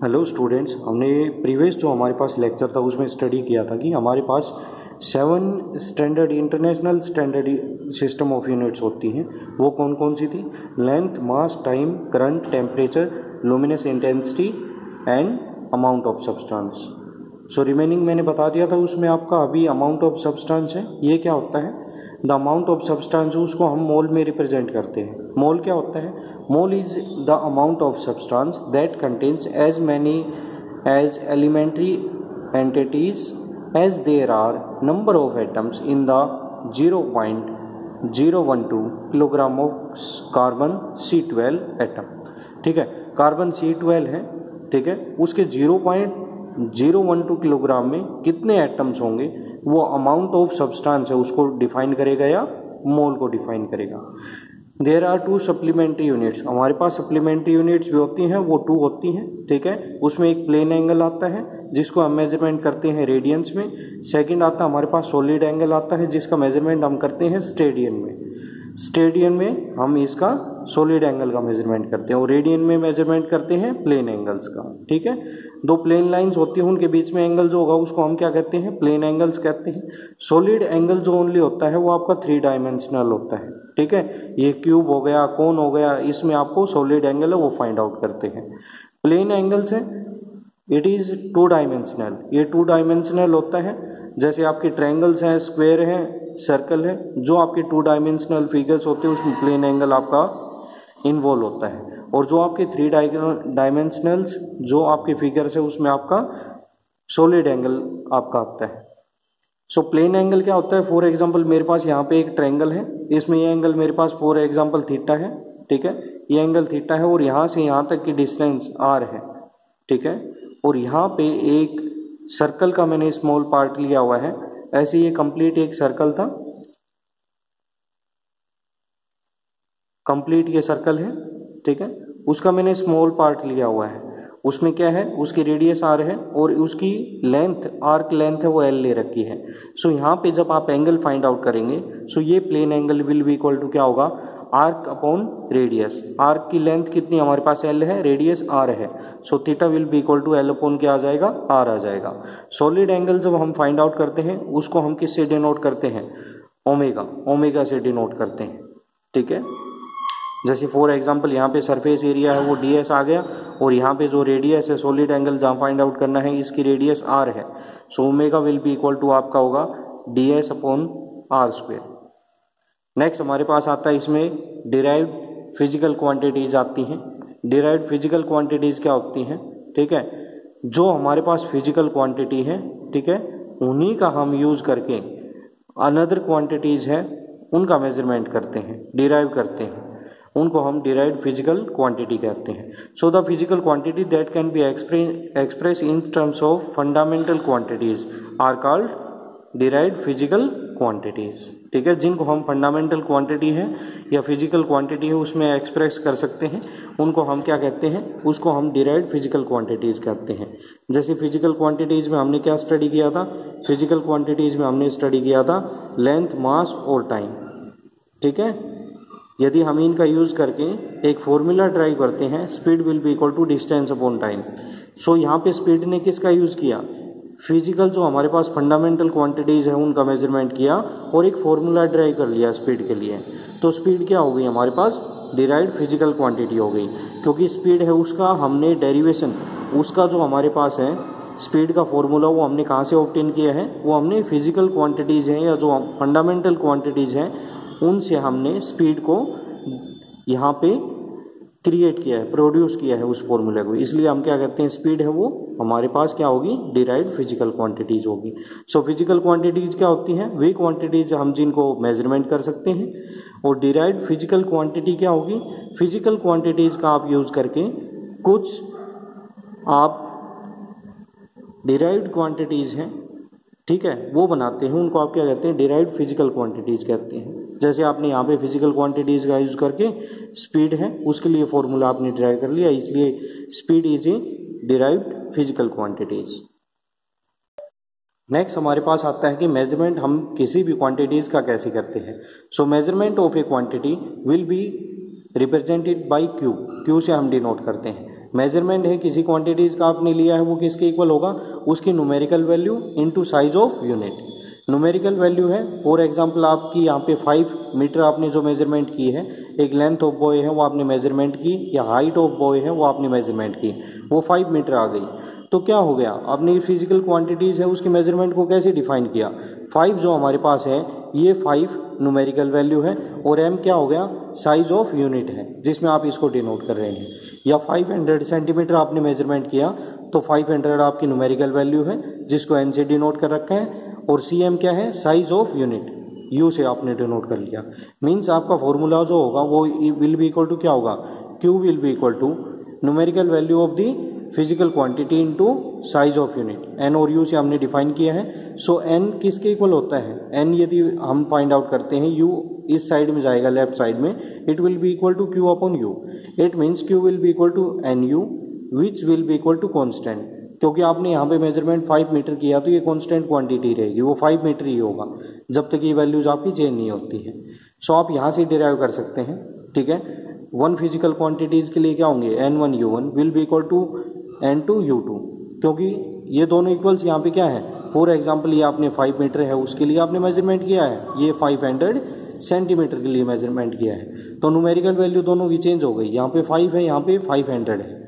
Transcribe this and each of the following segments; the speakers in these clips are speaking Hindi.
हेलो स्टूडेंट्स, हमने प्रीवियस जो हमारे पास लेक्चर था उसमें स्टडी किया था कि हमारे पास 7 standard international standard system of units होती हैं। वो कौन कौन सी थी? Length, mass, time, current, temperature, luminous intensity and amount of substance. So remaining मैंने बता दिया था उसमें आपका अभी अमाउंट ऑफ सब्सटेंस है। ये क्या होता है? द अमाउंट ऑफ सब्सटेंस, उसको हम मोल में रिप्रेजेंट करते हैं। मोल क्या होता है? Mole is the amount of substance that contains as many as elementary entities as there are number of atoms in the 0.012 kilogram of carbon C12 atom. ठीक है, कार्बन C12 है, ठीक है, उसके 0.012 किलोग्राम में कितने एटम्स होंगे, वो अमाउंट ऑफ सब्सटेंस है, उसको डिफाइन करेगा या मोल को डिफाइन करेगा। देयर आर 2 सप्लीमेंट्री यूनिट्स, हमारे पास सप्लीमेंट्री यूनिट्स भी होती हैं, वो 2 होती हैं। ठीक है, उसमें एक प्लेन एंगल आता है जिसको हम मेजरमेंट करते हैं रेडियंस में। सेकंड आता है हमारे पास सॉलिड एंगल आता है जिसका मेजरमेंट हम करते हैं स्टेडियन में। स्टेडियन में हम इसका सॉलिड एंगल का मेजरमेंट करते हैं और रेडियन में मेजरमेंट करते हैं प्लेन एंगल्स का। ठीक है, 2 प्लेन लाइंस होती हैं, उनके बीच में एंगल जो होगा उसको हम क्या कहते हैं? प्लेन एंगल्स कहते हैं। सॉलिड एंगल जो ओनली होता है वो आपका 3 डायमेंशनल होता है। ठीक है, ये क्यूब हो गया, कोन हो गया, इसमें आपको सॉलिड एंगल है वो फाइंड आउट करते हैं। प्लेन एंगल्स है, इट इज 2 डायमेंशनल, ये 2 डायमेंशनल होता है। जैसे आपके ट्रायंगल्स हैं, स्क्वायर है, सर्कल है, जो आपके 2 डायमेंशनल फिगर्स होते हैं उसमें प्लेन एंगल आपका इन्वॉल्व होता है। और जो आपके 3 डायमेंशनल्स जो आपके फिगर्स है उसमें आपका सॉलिड एंगल आपका आता है। सो प्लेन एंगल क्या होता है? फॉर एग्जांपल मेरे पास यहाँ पे एक ट्रायंगल है, इसमें ये एंगल मेरे पास फॉर एग्जांपल थीटा है। ठीक है, ये एंगल थीटा है और यहाँ से यहाँ तक की डिस्टेंस r है। ठीक है, और यहाँ पे एक सर्कल का मैंने स्मॉल पार्ट लिया हुआ है। ऐसे ये कंप्लीट एक सर्कल था, कंप्लीट ये सर्कल है। ठीक है, उसका मैंने स्मॉल पार्ट लिया हुआ है। उसमें क्या है? उसकी रेडियस r है और उसकी लेंथ, आर्क लेंथ है वो l ले रखी है। सो यहाँ पे जब आप एंगल फाइंड आउट करेंगे, सो ये plane angle will be equal to क्या होगा? Arc upon radius. आर्क की लेंथ कितनी हमारे पास? l है, रेडियस r है। So theta will be equal to l upon क्या आ जाएगा? r आ जाएगा। सॉलिड एंगल जब हम फाइंड आउट करते हैं उसको हम किससे डिनोट करते हैं? ओमेगा, ओमेगा से डिनोट करते हैं। ठीक है, जैसे फॉर एग्जांपल यहाँ पे सरफेस एरिया है वो ds आ गया और यहाँ पे जो रेडियस है सॉलिड एंगल जहाँ फाइंड आउट करना है इसकी रेडियस r है। So omega will be equal to आपका होगा ds अपॉन r²। नेक्स्ट हमारे पास आता है इसमें डिराइव्ड फिजिकल क्वांटिटीज आती हैं। डिराइव्ड फिजिकल क्वांटिटीज क्या होती हैं? ठीक है, जो हमारे पास फिजिकल क्वांटिटी है, ठीक है, उन्हीं का हम यूज करके अनदर क्वांटिटीज है उनका मेजरमेंट करते हैं, डिराइव करते हैं, उनको हम डिराइव्ड फिजिकल क्वांटिटी कहते हैं। So the physical quantity that can be express in terms of fundamental quantities are called derived physical quantities. ठीक है, जिनको हम फंडामेंटल क्वांटिटी है या फिजिकल क्वांटिटी है उसमें एक्सप्रेस कर सकते हैं, उनको हम क्या कहते हैं? उसको हम डिराइव्ड फिजिकल क्वांटिटीज कहते हैं। जैसे फिजिकल क्वांटिटीज में हमने क्या स्टडी किया था? फिजिकल क्वांटिटीज में हमने स्टडी किया था लेंथ, मास और टाइम। ठीक है, यदि हम इनका यूज करके एक फॉर्मूला ड्राइव करते हैं, speed will be equal to distance upon time. So यहाँ पे स्पीड ने किसका यूज किया? फिजिकल जो हमारे पास फंडामेंटल क्वांटिटीज है उनका मेजरमेंट किया और एक फॉर्मूला ड्राइव कर लिया स्पीड के लिए। तो स्पीड क्या हो गई हमारे पास? डिराइव्ड फिजिकल क्वांटिटी हो गई, क्योंकि स्पीड है उसका हमने डेरिवेशन, उसका जो हमारे पास है स्पीड का फॉर्मूला वो हमने कहाँ से ऑब्टेन किया है? वो हमने फिजिकल क्वांटिटीज हैं या जो फंडामेंटल क्वांटिटीज हैं उनसे हमने स्पीड को यहाँ पे क्रिएट किया है, प्रोड्यूस किया है उस फॉर्मूले को। इसलिए हम क्या कहते हैं? स्पीड है वो हमारे पास क्या होगी? डिराइव्ड फिजिकल क्वांटिटीज होगी। सो फिजिकल क्वांटिटीज क्या होती हैं? वे क्वांटिटीज हम जिनको मेजरमेंट कर सकते हैं। और डिराइव्ड फिजिकल क्वांटिटी क्या होगी? फिजिकल क्वांटिटीज का आप यूज करके कुछ आप डिराइव्ड क्वांटिटीज हैं, ठीक है, वो बनाते हैं, उनको आप क्या कहते हैं? डिराइव्ड फिजिकल क्वांटिटीज कहते हैं। जैसे आपने यहाँ पे फिजिकल क्वांटिटीज का यूज करके स्पीड है उसके लिए फॉर्मूला आपने डिराइव कर लिया, इसलिए speed is a derived physical quantities. Next हमारे पास आता है कि मेजरमेंट हम किसी भी क्वांटिटीज का कैसे करते हैं। सो measurement of A quantity will be represented by Q, Q से हम डिनोट करते हैं। मेजरमेंट है किसी क्वांटिटीज़ का आपने लिया है, वो किसके इक्वल होगा, उसकी numerical value into size of unit. Numerical value है, फॉर एग्जांपल आपकी यहाँ पे 5 मीटर आपने जो मेजरमेंट की है, एक लेंथ ऑफ बॉय है वो आपने मेजरमेंट की, या हाइट ऑफ बॉय है वो आपने मेजरमेंट की, वो 5 मीटर आ गई। तो क्या हो गया, आपने फिजिकल क्वांटिटीज़ है उसकी मेजरमेंट को कैसे डिफाइन किया, 5 जो हमारे पास है ये 5 न्यूमेरिकल वैल्यू है, और m क्या हो गया, साइज ऑफ यूनिट है जिसमें आप इसको डिनोट कर रहे हैं। या 500 सेंटीमीटर आपने मेजरमेंट किया तो 500 आपकी न्यूमेरिकल वैल्यू है जिसको n से डिनोट कर रखा है, और cm क्या है, साइज ऑफ यूनिट, u से आपने डिनोट कर लिया। मीन्स आपका फॉर्मूला जो होगा वो विल बी इक्वल टू क्या होगा, q will be equal to numerical value of the physical quantity into size of unit, n और u से हमने डिफाइन किया है। सो n किसके इक्वल होता है, n यदि हम फाइंड आउट करते हैं, u इस साइड में जाएगा लेफ्ट साइड में, it will be equal to q upon u। It means q will be equal to nu which will be equal to constant, क्योंकि आपने यहाँ पे मेजरमेंट 5 मीटर किया तो ये कॉन्स्टेंट क्वांटिटी रहेगी, वो 5 मीटर ही होगा जब तक ये वैल्यूज आपकी चेंज नहीं होती है। सो आप यहाँ से डिराइव कर सकते हैं, ठीक है। वन फिजिकल क्वांटिटीज़ के लिए क्या होंगे, n1 u1 will be equal to n2 u2, क्योंकि ये दोनों इक्वल्स यहाँ पे क्या है, फॉर एग्जांपल ये आपने 5 मीटर है उसके लिए आपने मेजरमेंट किया है, ये 500 सेंटीमीटर के लिए मेजरमेंट किया है, तो न्यूमेरिकल वैल्यू दोनों की चेंज हो गई, यहाँ पे 5 है, यहाँ पे 500 है,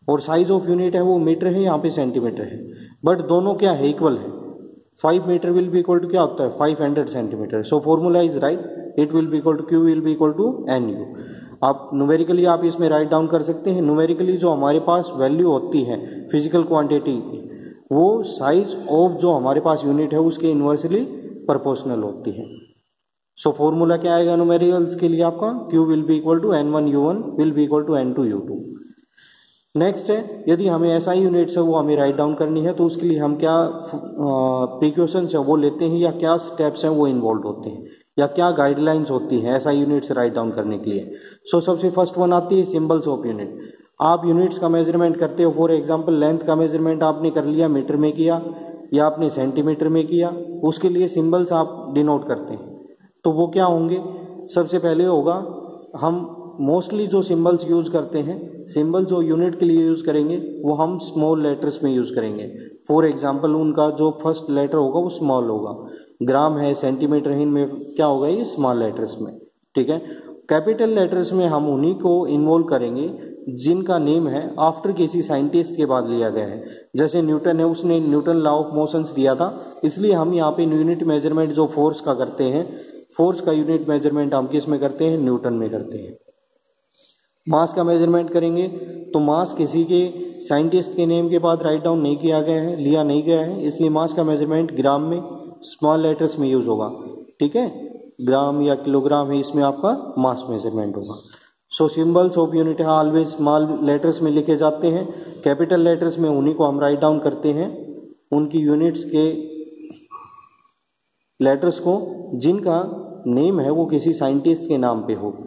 और साइज ऑफ यूनिट है वो मीटर है, यहाँ पे सेंटीमीटर है, बट दोनों क्या है, इक्वल है। 5 metre will be equal to क्या होता है, 500 centimetre. So formula is right, it will be equal to q will be equal to nu। आप न्यूमेरिकली आप इसमें राइट डाउन कर सकते हैं। न्यूमेरिकली जो हमारे पास वैल्यू होती है फिजिकल क्वांटिटी की, वो साइज ऑफ जो हमारे पास यूनिट है उसके इन्वर्सली प्रोपोर्शनल होती है। सो फॉर्मूला क्या आएगा न्यूमेरिकल्स के लिए आपका, q will be equal to n1 u1 will be equal to n2 u2। Next है, यदि हमें ऐसा ही यूनिट्स है वो हमें राइट डाउन करनी है तो उसके लिए हम क्या प्रिकॉशंस है वो लेते हैं, या क्या स्टेप्स हैं वो इन्वॉल्व होते हैं, या क्या गाइडलाइंस होती हैं ऐसा यूनिट्स राइट डाउन करने के लिए। सो सबसे फर्स्ट वन आती है सिंबल्स ऑफ यूनिट। आप यूनिट्स का मेजरमेंट करते हो, फॉर एग्जांपल लेंथ का मेजरमेंट आपने कर लिया, मीटर में किया या आपने सेंटीमीटर में किया, उसके लिए सिंबल्स आप डिनोट करते हैं। तो वो क्या होंगे, सबसे पहले होगा, हम मोस्टली जो सिंबल्स यूज़ करते हैं, सिंबल जो यूनिट के लिए यूज़ करेंगे वो हम स्मॉल लेटर्स में यूज़ करेंगे। फॉर एग्जांपल उनका जो फर्स्ट लेटर होगा वो स्मॉल होगा, ग्राम है, सेंटीमीटर है, इनमें क्या होगा, ये स्मॉल लेटर्स में, ठीक है। कैपिटल लेटर्स में हम उन्हीं को इन्वॉल्व करेंगे जिनका नेम है आफ्टर किसी साइंटिस्ट के बाद लिया गया है। जैसे न्यूटन है, उसने न्यूटन लॉ ऑफ मोशंस दिया था, इसलिए हम यहाँ पे यूनिट मेजरमेंट जो फोर्स का करते हैं, फोर्स का यूनिट मेजरमेंट हम किस में करते हैं, न्यूटन में करते हैं। मास का मेजरमेंट करेंगे तो मास किसी के साइंटिस्ट के नेम के बाद राइट डाउन नहीं किया गया है, लिया नहीं गया है, इसलिए मास का मेजरमेंट ग्राम में स्मॉल लेटर्स में यूज होगा, ठीक है। ग्राम या किलोग्राम है, इसमें आपका मास मेजरमेंट होगा। सो सिंबल्स ऑफ यूनिट है ऑलवेज स्मॉल लेटर्स में लिखे जाते हैं, कैपिटल लेटर्स में उन्हीं को हम राइट डाउन करते हैं, उनकी यूनिट्स के लेटर्स को जिनका नेम है वो किसी साइंटिस्ट के नाम पे हो।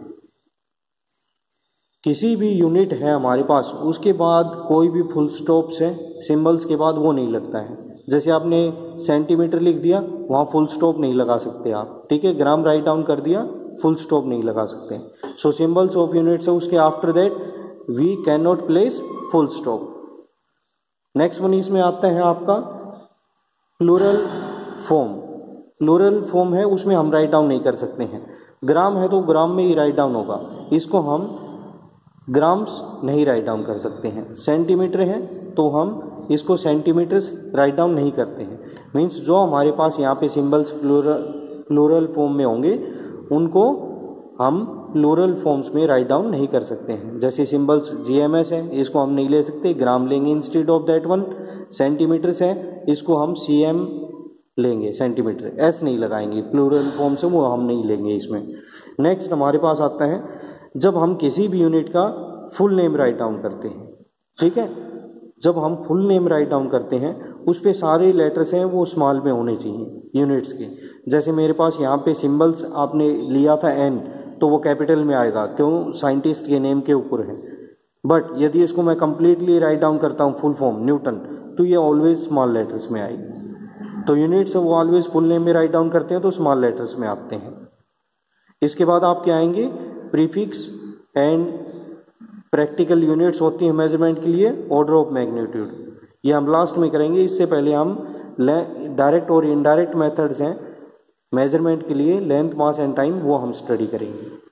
किसी भी यूनिट है हमारे पास, उसके बाद कोई भी फुल स्टॉप्स है सिंबल्स के बाद वो नहीं लगता है। जैसे आपने सेंटीमीटर लिख दिया, वहाँ फुल स्टॉप नहीं लगा सकते आप, ठीक है। ग्राम राइट डाउन कर दिया, फुल स्टॉप नहीं लगा सकते। सो सिंबल्स ऑफ यूनिट्स है, उसके after that we can not place full stop. Next one इसमें आता है आपका प्लूरल फॉर्म। प्लूरल फॉर्म है, उसमें हम राइट डाउन नहीं कर सकते हैं। ग्राम है तो ग्राम में ही राइट डाउन होगा, इसको हम ग्राम्स नहीं राइट डाउन कर सकते हैं। सेंटीमीटर है तो हम इसको सेंटीमीटर्स राइट डाउन नहीं करते हैं। मीन्स जो हमारे पास यहाँ पे सिंबल्स प्लूरल फॉर्म में होंगे उनको हम प्लूरल फॉर्म्स में राइट डाउन नहीं कर सकते हैं। जैसे सिंबल्स GMS है, इसको हम नहीं ले सकते, ग्राम लेंगे instead of that one. Centimetres है, इसको हम CM लेंगे, सेंटीमीटर, S नहीं लगाएंगे, प्लूरल फॉर्म से वो हम नहीं लेंगे इसमें। नेक्स्ट हमारे पास आता है जब हम किसी भी यूनिट का फुल नेम राइट डाउन करते हैं, ठीक है। जब हम फुल नेम राइट डाउन करते हैं उस पे सारे लेटर्स हैं वो स्मॉल में होने चाहिए यूनिट्स के। जैसे मेरे पास यहाँ पे सिंबल्स आपने लिया था N, तो वो कैपिटल में आएगा, क्यों, साइंटिस्ट के नेम के ऊपर है। बट यदि इसको मैं कंप्लीटली राइट डाउन करता हूँ फुल फॉर्म न्यूटन, तो ये ऑलवेज स्मॉल लेटर्स में आएगी। तो यूनिट्स वो ऑलवेज फुल नेम में राइट डाउन करते हैं तो स्मॉल लेटर्स में आते हैं। इसके बाद आपके आएंगे प्रीफिक्स एंड प्रैक्टिकल यूनिट्स होती हैं मेजरमेंट के लिए, ऑर्डर ऑफ मैग्नीट्यूड, ये हम लास्ट में करेंगे। इससे पहले हम डायरेक्ट और इनडायरेक्ट मेथड्स हैं मेजरमेंट के लिए, लेंथ, मास एंड टाइम, वो हम स्टडी करेंगे।